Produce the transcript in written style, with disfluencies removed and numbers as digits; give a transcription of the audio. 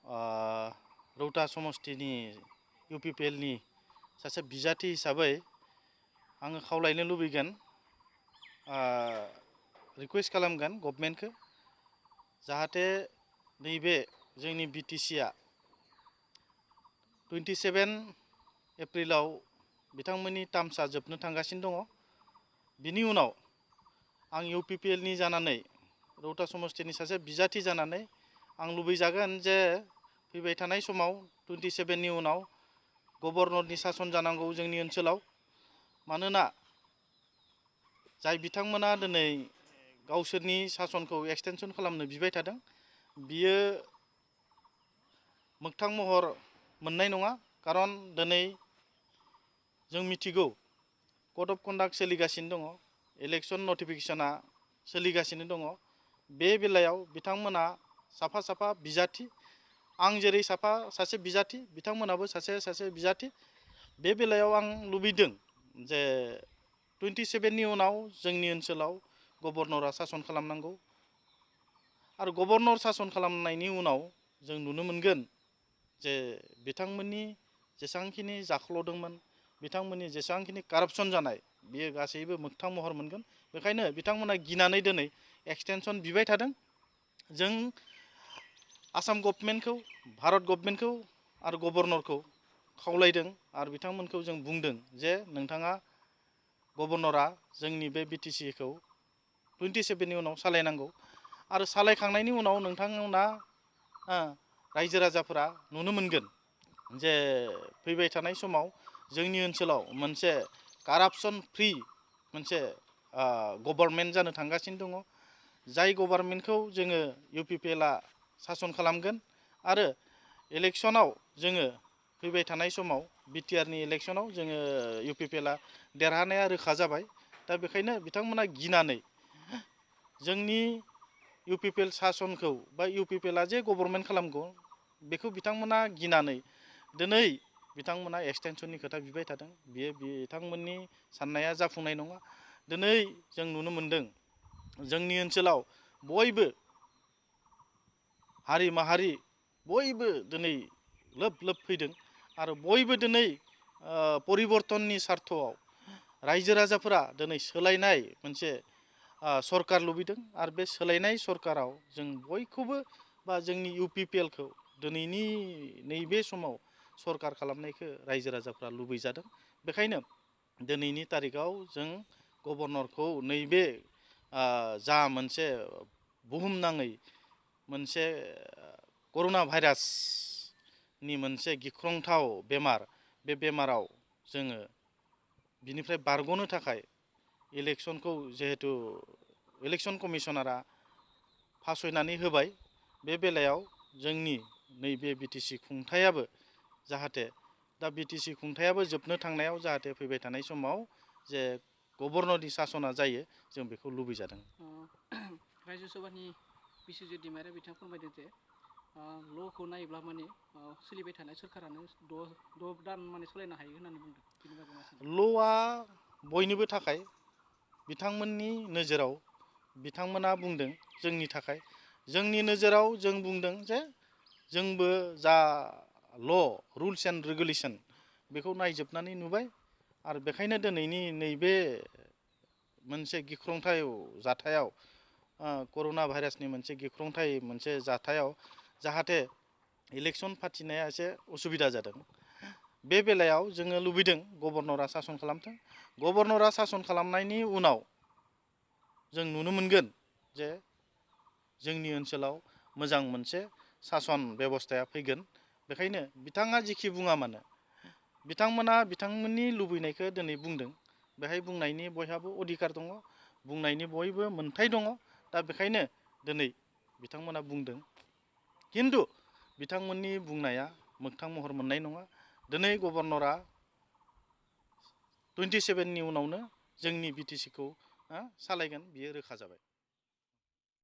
रौता समष्टिनि UPPLनि सासे बिजाथि हिसाबै आङो खावलायनो लुबैगोन, रिक्वेस्ट खालामगोन गभर्नमेन्टखौ, जाहाथे नैबे जोंनि BTCआ 27 एप्रिलाव बिथांमोननि टार्मसआ जोबनो थांगासिनो दङ। बिनि उनाव आं UPPLनि जानानै रौता समष्टिनि सासे बिजाथि जानानै आं लुबैजागोन जे फैबाय थानाय समाव 27नि उनाव गभर्नरनि सासन जानांगौ जोंनि ओनसोलाव। मानोना जाय बिथांमोना दिनै गावसोरनि सासनखौ एक्सटेनसन खालामनो बिबाय थादों, बियो मोगथां महर मोननाय नङा। खारन दिनै जों मिथिगौ कड अफ कन्डाक्ट सोलिगासिनो दङ, इलेक्शन नटिफिकेशना सोलिगासिनो दङ। बे बेलायाव बिथांमोना साफा साफा बिजाथि, आं जेरै सासे बिजाथि, बिथांमोनाबो सासे बिजाथि। बे बेलायाव आं लुबैदों जे 27नि उनाव जोंनि ओनसोलाव गभर्नरा सासन खालामनांगौ। आरो गभर्नर सासन खालामनायनि उनाव जों नुनो मोनगोन जे बिथांमोननि जेसेबांखिनि जाख्ल'दोंमोन, बिथांमोननि जेसेबांखिनि कारापसन जानाय, बियो गासैबो मोगथां महर मोनगोन। बेखायनो बिथांमोना गिनानै दिनै एक्सटेनसन बिबाय थादों। जों आसाम गभर्नमेन्टखौ, भारत गभर्नमेन्टखौ आरो गभर्नरखौ खावलायदों आरो बिथांमोनखौ जों बुंदों जे नोंथाङा गभर्नरा जोंनि बे BTCखौ 27नि उनाव सालायनांगौ। आरो सालायखांनायनि उनाव नोंथांमोना रायजो राजाफोरा नुनो मोनगोन जे फैबाय थानाय समाव जोंनि ओनसोलाव मोनसे कारापसन फ्रि मोनसे गभर्नमेन्ट जानो थांगासिनो दङ। जाय गभर्नमेन्टखौ जोङो UPPLआ सासन खालामगोन। आरो इलेक्शनाव जोङो फैबाय थानाय समाव BTRनि इलेक्शनाव जोङो UPPLआ देरहानाया रोखा जाबाय। दा बेखायनो बिथांमोना गिनानै जोंनि UPPL सासनखौ बा UPPLआ जे गभर्नमेन्ट खालामगौ बेखौ बिथांमोना गिनानै दिनै बिथांमोना एक्सटेनसननि खोथा बिबाय थादों। बियो बिथांमोननि साननाया जाफुंनाय नङा। दिनै जों नुनो मोनदों जोंनि ओनसोलाव बयबो हारि माहारि बयबो दिनै लोब लोब फैदों आरो बयबो दिनै परिबर्तननि सार्थआव रायजो राजाफोरा दिनै सोलायनाय मोनसे सरकार लुबैदों। आरो बे सोलायनाय सरकाराव जों बयखौबो बा जोंनि UPPLखौ दिनैनि नैबे समाव सरकार खालामनायखौ रायजो राजाफ्रा लुबैजादों। बेखायनो दिनैनि तारिखाव जों गभर्नरखौ नैबे जा मोनसे बुहुमनाङै मोनसे कर'ना भाइरासनि मोनसे गिख्रंथाव बेमार, बे बेमाराव जोङो बिनिफ्राय बारग'नो थाखाय इलेक्शनखौ जिहेतु इलेक्शन कमिशनारा फासयनानै होबाय, बे बेलायाव जोंनि नैबे BTC खुंथायाबो जाहाथे दा BTC खुंथायाबो जोबनो थांनायाव जाहाथे फैबाय थानाय समाव जे गभर्नरनि सासना जायो, जों बेखौ लुबैजादों। रायजो सभानि बिस्वजित दैमारिया बिथाङा फोरमायदों जे ल'खौ नायोब्ला माने सोलिबाय थानाय सोरखारानो द' दान माने सालायनो हायो होननानै बुंदों। बेनि बागै मा सानो? ल'आ बयनिबो थाखाय, बिथांमोननि नोजोराव बिथांमोना बुंदों जोंनि थाखाय, जोंनि नोजोराव जों बुंदों जे जोंबो जा रुल्स एन्ड रेगुलेसन बेखौ नायजोबनानै नुबाय। आरो बेखायनो दिनैनि नैबे मोनसे गिख्रंथाव जाथायाव, कर'ना भाइरासनि मोनसे गिख्रंथाव मोनसे जाथायाव जाहाथे इलेक्शन फाथिनाया एसे उसुबिदा जादों। बे बेलायाव जोङो लुबैदों गभर्नरा सासन खालामथों। गभर्नरा सासन खालामनायनि उनाव जों नुनो मोनगोन जे जोंनि ओनसोलाव मोजां मोनसे सासन बेबस्थाया फैगोन। बेखायनो बिथाङा जिखि बुङा मानो, बिथांमोना बिथांमोननि लुबैनायखौ दिनै बुंदों। बेहाय बुंनायनि बयहाबो अधिकार दङ, बुंनायनि बयबो मोन्थाय दङ। दा बेखायनो दिनै बिथांमोना बुंदों, खिन्थु बिथांमोननि बुंनाया मोगथां महर मोननाय नङा। दिनै गभर्नरा 27नि उनावनो जोंनि BTCखौ सालायगोन, बियो रोखा जाबाय।